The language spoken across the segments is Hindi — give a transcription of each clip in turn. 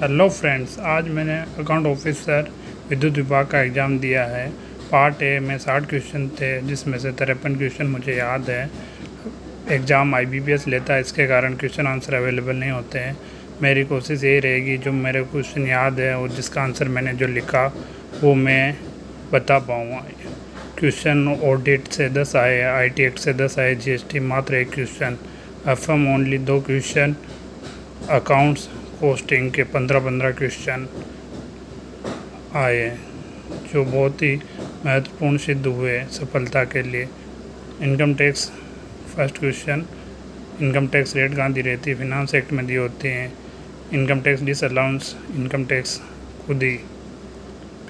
हेलो फ्रेंड्स, आज मैंने अकाउंट ऑफिसर विद्युत विभाग का एग्ज़ाम दिया है। पार्ट ए में 60 क्वेश्चन थे, जिसमें से 53 क्वेश्चन मुझे याद है। एग्ज़ाम IBPS लेता है, इसके कारण क्वेश्चन आंसर अवेलेबल नहीं होते हैं। मेरी कोशिश यही रहेगी जो मेरे क्वेश्चन याद है और जिसका आंसर मैंने जो लिखा वो मैं बता पाऊँगा। क्वेश्चन ऑडिट से 10 आए, IT एक्ट से 10 आए, GST मात्र 1 question, FM only 2 question, accounts posting के 15-15 क्वेश्चन आए, जो बहुत ही महत्वपूर्ण सिद्ध हुए सफलता के लिए। Income tax first question, income tax rate कहाँ दी रहती है? फिनांस एक्ट में दी होती हैं। Income tax disallowance, income tax खुद ही।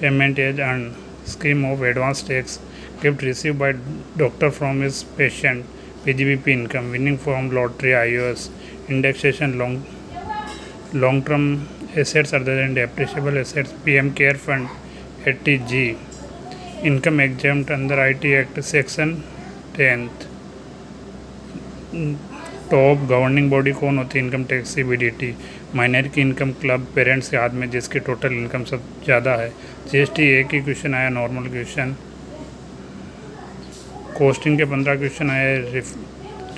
Payment as earn, scheme of advance tax, gift receive by doctor from his patient, PGBP income, winning from lottery, IOS, indexation, long term assets other than depreciable assets, PM care fund, 80G, income exempt under IT act section 10th। Top governing body कौन होती है? Income tax, CBDT। माइनर की इनकम क्लब, पेरेंट्स के हाथ में जिसकी टोटल इनकम सब ज़्यादा है। GST एक ही क्वेश्चन आया, नॉर्मल क्वेश्चन। कोस्टिंग के 15 क्वेश्चन आए।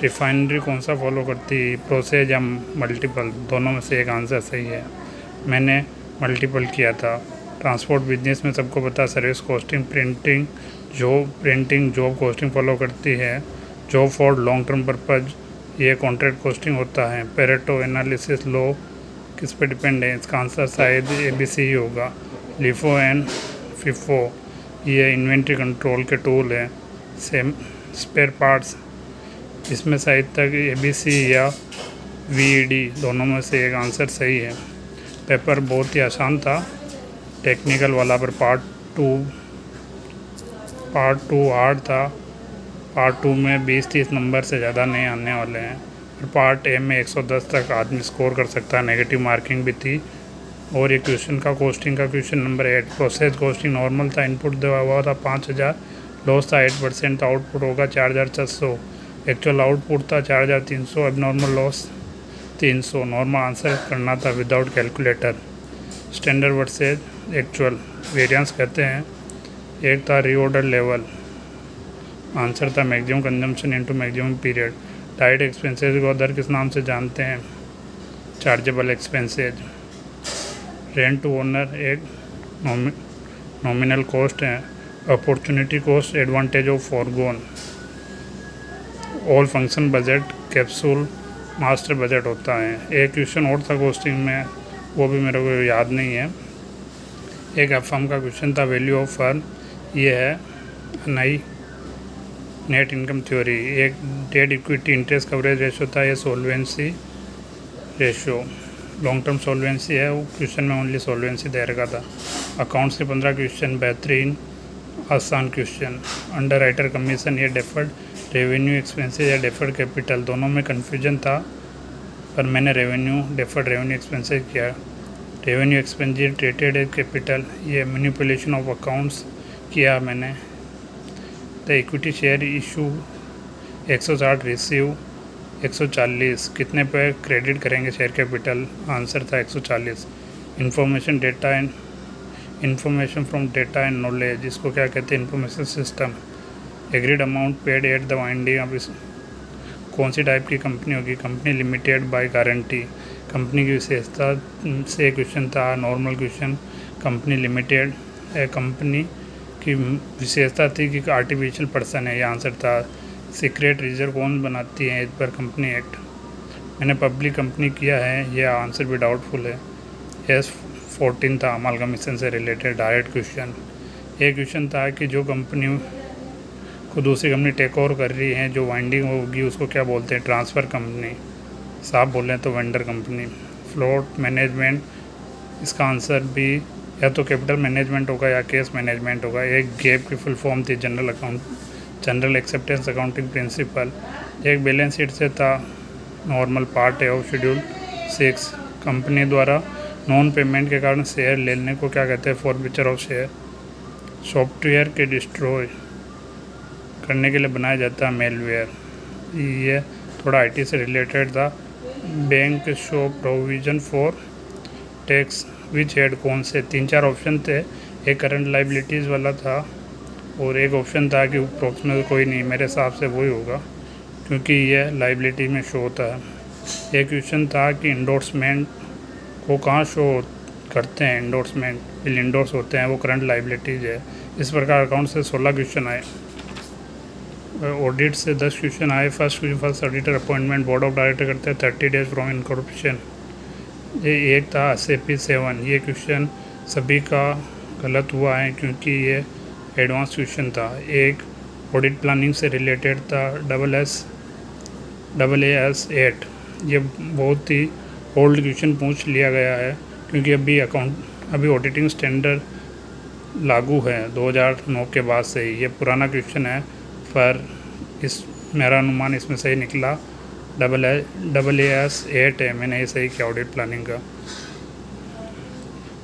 रिफाइनरी कौन सा फॉलो करती है? प्रोसेस या मल्टीपल? दोनों में से एक आंसर सही है, मैंने मल्टीपल किया था। ट्रांसपोर्ट बिजनेस में सबको पता, service costing, printing job costing follow करती है। Job for long term purpose, ये कॉन्ट्रैक्ट कॉस्टिंग होता है। पेरेटो एनालिसिस लॉ किस पे डिपेंड है? इसका आंसर शायद ABC ही होगा। लिफो एंड फिफो, ये इन्वेंट्री कंट्रोल के टूल है। स्पेयर पार्ट्स, इसमें शायद तक ABC या VED, दोनों में से एक आंसर सही है। पेपर बहुत ही आसान था, टेक्निकल वाला, पर पार्ट टू हार्ड था। पार्ट 2 में 20-30 नंबर से ज़्यादा नहीं आने वाले हैं। और पार्ट ए में 110 तक आदमी स्कोर कर सकता है, नेगेटिव मार्किंग भी थी। और ये क्वेश्चन का कॉस्टिंग का question number 8, process costing normal था, इनपुट दिया हुआ था 5000, लॉस था 8%, आउटपुट होगा 4600, एक्चुअल आउटपुट था 4300, अब नॉर्मल लॉस 300। नॉर्मल आंसर करना था without calculator. Standard versus actual variance कहते हैं। एक था रीऑर्डर लेवल, आंसर था maximum consumption into maximum period. Direct expenses को अदर किस नाम से जानते हैं? Chargeable expenses. Rent to owner एक नॉमिनल कॉस्ट है। Opportunity cost, advantage of forgone. All function budget, capsule, master budget होता है। एक क्वेश्चन और था कॉस्टिंग में, वो भी मेरे को याद नहीं है। एक FM का क्वेश्चन था, वैल्यू ऑफ फर्म, ये है नई नेट इनकम थ्योरी। एक debt equity interest coverage ratio था, ये सोल्वेंसी रेशो, लॉन्ग टर्म सोल्वेंसी है। वो क्वेश्चन में ओनली सोल्वेंसी दे रखा था। अकाउंट्स के 15 क्वेश्चन, बेहतरीन आसान क्वेश्चन। अंडर राइटर कमीशन, ये डेफर्ड रेवेन्यू एक्सपेंसेस या डेफर्ड कैपिटल, दोनों में कन्फ्यूजन था, पर मैंने डेफर्ड रेवेन्यू एक्सपेंसेस किया। Revenue expenditure treated as capital, ये मैनिपुलेशन ऑफ अकाउंट्स किया मैंने। The equity share issue 160, receive 140, कितने पे क्रेडिट करेंगे शेयर कैपिटल? आंसर था 140। Information from data and knowledge, इसको क्या कहते हैं? Information system. Agreed amount paid at the winding, अब इस कौन सी टाइप की कंपनी होगी? Company limited by guarantee. Company की विशेषता से क्वेश्चन था, normal question. Company limited company की विशेषता थी कि आर्टिफिशियल पर्सन है, ये आंसर था। सीक्रेट रिजर्व कौन बनाती है? As per company act. मैंने पब्लिक कंपनी किया है, यह आंसर भी डाउटफुल है। S14 था, अमालगमेशन से रिलेटेड डायरेक्ट क्वेश्चन। एक क्वेश्चन था कि जो कंपनी को दूसरी कंपनी टेक ओवर कर रही है, जो वाइंडिंग होगी, उसको क्या बोलते हैं? Transfer company. साफ बोलें तो वेंडर कंपनी। फ्लोट मैनेजमेंट, इसका आंसर भी या तो कैपिटल मैनेजमेंट होगा या केस मैनेजमेंट होगा। एक गैप की फुल फॉर्म थी जनरल एक्सेप्टेंस अकाउंटिंग प्रिंसिपल। एक बैलेंस शीट से था, नॉर्मल पार्ट है ऑफ शेड्यूल 6। कंपनी द्वारा नॉन पेमेंट के कारण शेयर लेने को क्या कहते हैं? Forfeiture of share. सॉफ्टवेयर के डिस्ट्रॉय करने के लिए बनाया जाता है मेलवेयर, ये थोड़ा IT से रिलेटेड था। Bank show provision for tax which head कौन से 3-4 ऑप्शन थे। एक करंट लाइबिलिटीज़ वाला था और एक ऑप्शन था कि अप्रोक्सीमेट, कोई नहीं, मेरे हिसाब से वही होगा क्योंकि ये लाइबिलिटी में शो होता है। एक क्वेश्चन था कि इंडोर्समेंट को कहाँ शो करते हैं, इंडोर्समेंट बिल इंडोर्स होते हैं, वो करंट लाइबिलिटीज़ है। इस प्रकार अकाउंट से 16 क्वेश्चन आए। ऑडिट से 10 क्वेश्चन आए। First auditor appointment board of director करते हैं 30 डेज फ्रॉम इनकॉर्पोरेशन। ये एक था SAP 7। ये क्वेश्चन सभी का गलत हुआ है क्योंकि ये एडवांस क्वेश्चन था। एक ऑडिट प्लानिंग से रिलेटेड था AAS 8। ये बहुत ही ओल्ड क्वेश्चन पूछ लिया गया है क्योंकि अभी ऑडिटिंग स्टैंडर्ड लागू है 2009 के बाद से ही। ये पुराना क्वेश्चन है पर मेरा अनुमान इसमें सही निकला। AAS 8 है, मैंने ये सही किया ऑडिट प्लानिंग का।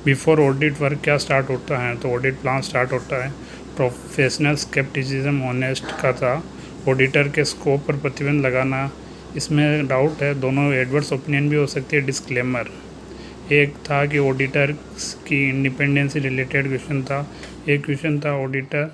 बिफोर ऑडिट वर्क क्या स्टार्ट होता है, तो ऑडिट प्लान स्टार्ट होता है। प्रोफेशनल स्केप्टिसिज्म ऑनेस्ट का था। ऑडिटर के स्कोप पर प्रतिबंध लगाना, इसमें डाउट है, दोनों एडवर्स ओपिनियन भी हो सकती है। डिस्क्लेमर एक था कि ऑडिटर की इंडिपेंडेंस से रिलेटेड क्वेश्चन था। एक क्वेश्चन था ऑडिटर